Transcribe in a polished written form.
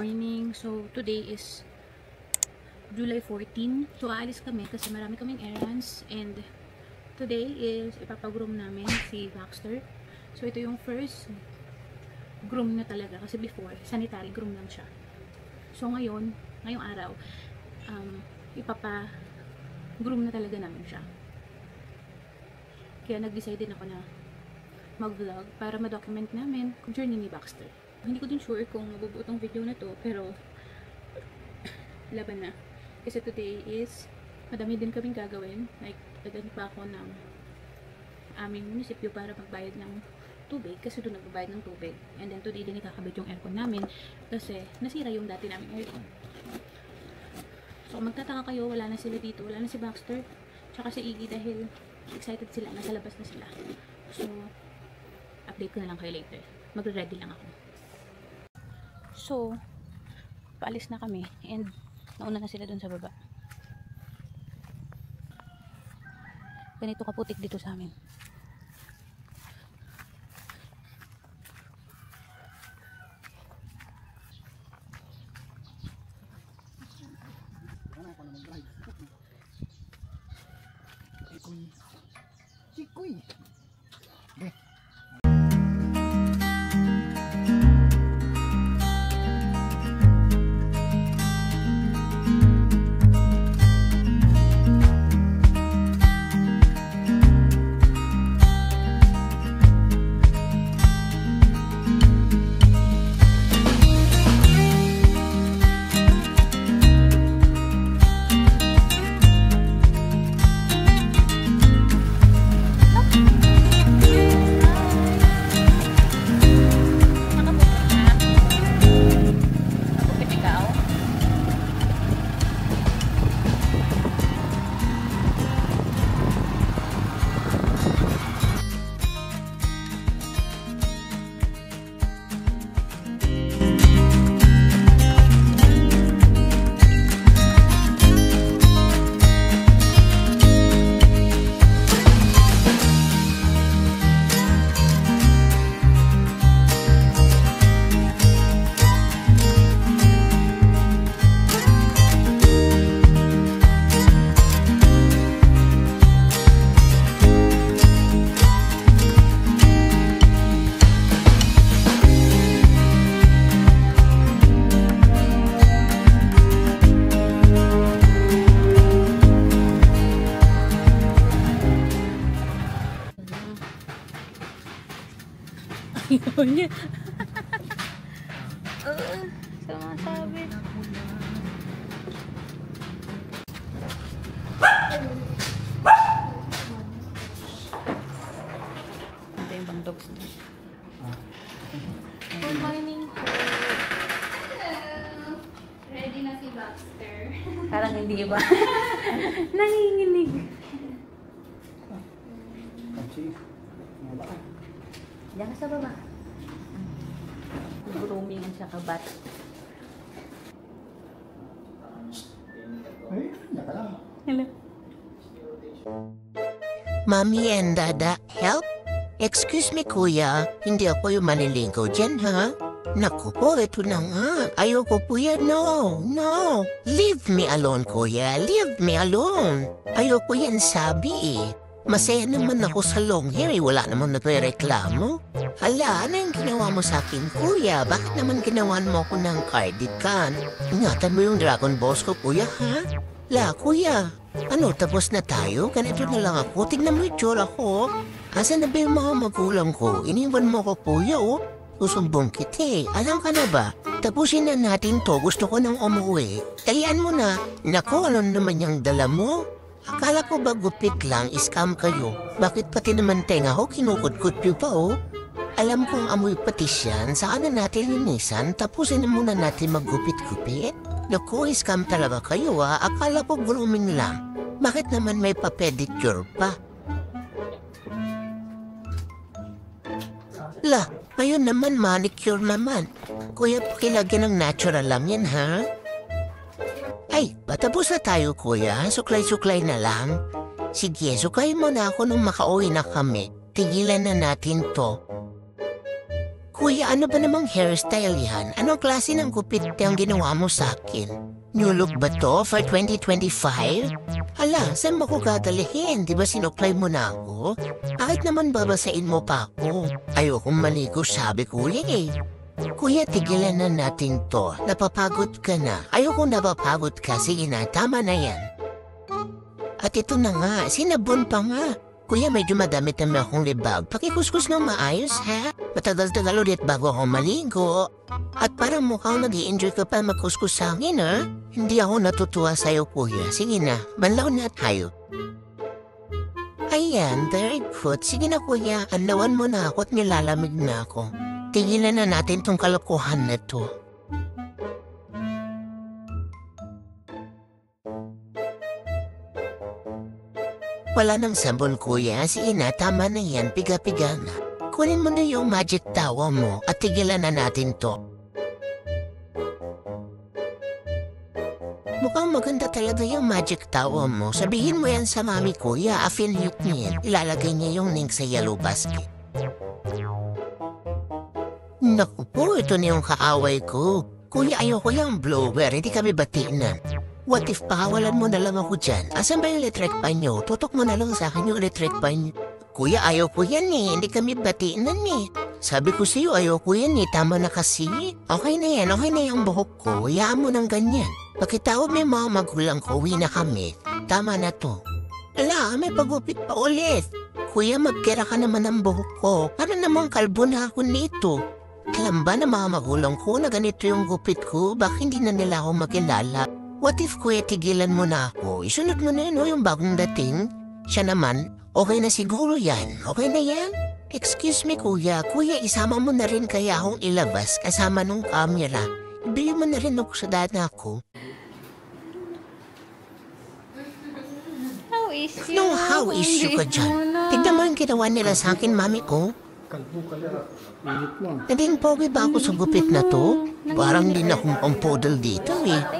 morning. So, today is July 14. So, aalis kami kasi marami kaming errands. And today is ipapagroom namin si Baxter. So, ito yung first groom na talaga. Kasi before, sanitary groom lang siya. So, ngayong araw, ipapa-groom na talaga namin siya. Kaya nag-decide din ako na mag-vlog para ma-document namin kung journey ni Baxter. Hindi ko din sure kung mabubuo tong video na to, pero laban na. Kasi today is madami din kaming gagawin. Like, dadaan pa ako ng aming munisipyo para magbayad ng tubig kasi doon nagbabayad ng tubig. And then today din ikakabit yung aircon namin kasi nasira yung dati naming aircon. So kung magtataka kayo, wala na sila dito. Wala na si Baxter tsaka si Iggy dahil excited sila. Nasa labas na sila. So update ko na lang kayo later. Magre-ready lang ako. So paalis na kami and nauna na sila doon sa baba. Ganito kaputik dito sa amin. Chikoy. Ayaw niya. Sumasabi. Ito yung bang dogs niya. Good morning po. Hello! Ready na si Baxter. Parang hindi ba? Nanginginig. Diyan ka sa baba. Grooming siya kabat. Hello. Mommy and Dada, help? Excuse me, Kuya. Hindi ako yung maniligaw dyan, ha? Naku po, ito na nga. Ayoko po yan. No, no. Leave me alone, Kuya. Leave me alone. Ayoko yan sabi eh. Masaya naman ako sa long hair eh. Wala naman nagre-reklamo. Hala, ano yung ginawa mo sa akin, Kuya? Bakit naman ginawan mo ako ng cardigan? Ingatan mo yung Dragon Balls ko, Kuya, ha? La, Kuya. Ano, tapos na tayo? Ganito na lang ako. Tignan mo yung tsura ko. Asan na ba yung mga magulang ko? Iniwan mo ko, Kuya, oh. Susumbong kita eh. Alam ka na ba? Tapusin na natin to. Gusto ko nang umuwi. Tayaan mo na. Naku, ano naman yung dala mo? Akala ko ba gupit lang, scam kayo? Bakit pati naman tenga ho, kinukudkut nyo pa oh? Alam kong amoy patis yan, saan na natin linisan, tapusin na muna natin maggupit-gupit? Naku, scam talaga kayo ah, akala ko grooming lang. Bakit naman may pa-pedicure pa? La, ngayon naman manicure naman. Kuya, pakilagyan ng natural lang yan ha? Ay, patapos na tayo, Kuya. Suklay-suklay na lang. Sige, sukay mo na ako nung makauwi na kami. Tigilan na natin to. Kuya, ano ba namang hairstyle yan? Anong klase ng gupit ang ginawa mo sa akin? New look ba to for 2025? Hala, saan mo ko dadalhin? Di ba sinuklay mo na ako? Kahit naman babasain mo pa ako. Ayokong maligo, sabi kuya eh. Kuya, tigilan na natin to. Napapagod ka na. Ayokong napapagod ka. Sige na, tama na yan. At ito na nga, sinabon pa nga. Kuya, medyo madamit naman akong libag. Pakikuskus ng maayos, ha? Matagal-tagal ulit bago ako maligo. At parang mukhang nag-i-enjoy ka pa magkuskus sa akin, ha? Hindi ako natutuwa sa'yo, kuya. Sige na, banlaw na tayo. Ayan, very good. Sige na, kuya. Anlawan mo na ako at nilalamig na ako. Tigilan na natin tong kalokohan na to. Wala nang sabon, kuya. Sige na, tama na yan. Piga-piga na. Kunin mo na yung magic towel mo at tigilan na natin to. Mukhang maganda talaga yung magic towel mo. Sabihin mo yan sa mami, kuya. Affiliate niya yan. Ilalagay niya yung link sa yellow basket. Naku po, ito na yung kaaway ko. Kuya, ayoko yung blower. Hindi kami batinan. What if pakawalan mo na lang ako dyan? Asan ba yung electric pan nyo? Tutok mo na lang sa akin yung electric pan. Kuya, ayaw ko yan eh. Hindi kami batiinan eh. Sabi ko sa'yo, ayaw ko yan eh. Tama na kasi. Okay na yan. Okay na yung buhok ko. Hayaan mo ng ganyan. Pagkitawag may mga magulang ko, uwi na kami. Tama na to. Ala, may pagupit pa ulit. Kuya, magkira ka naman ng buhok ko. Ano namang kalbo na ako nito? Alam ba na mga magulang ko na ganito yung gupit ko? Bakit hindi na nila ako makilala? What if, kuya, tigilan mo na ako? Isunod mo na yun, yung bagong dating. Siya naman, okay na siguro yan. Okay na yan? Excuse me, kuya. Kuya, isama mo na rin kaya akong ilabas kasama nung camera. Ibili mo na rin ako sa dana ko. How is you? No, how is you ka dyan? Tignan mo yung ginawa nila sa akin, mami ko. Naging pogi ba ako sa gupit na to? Parang din akong pampodel dito eh.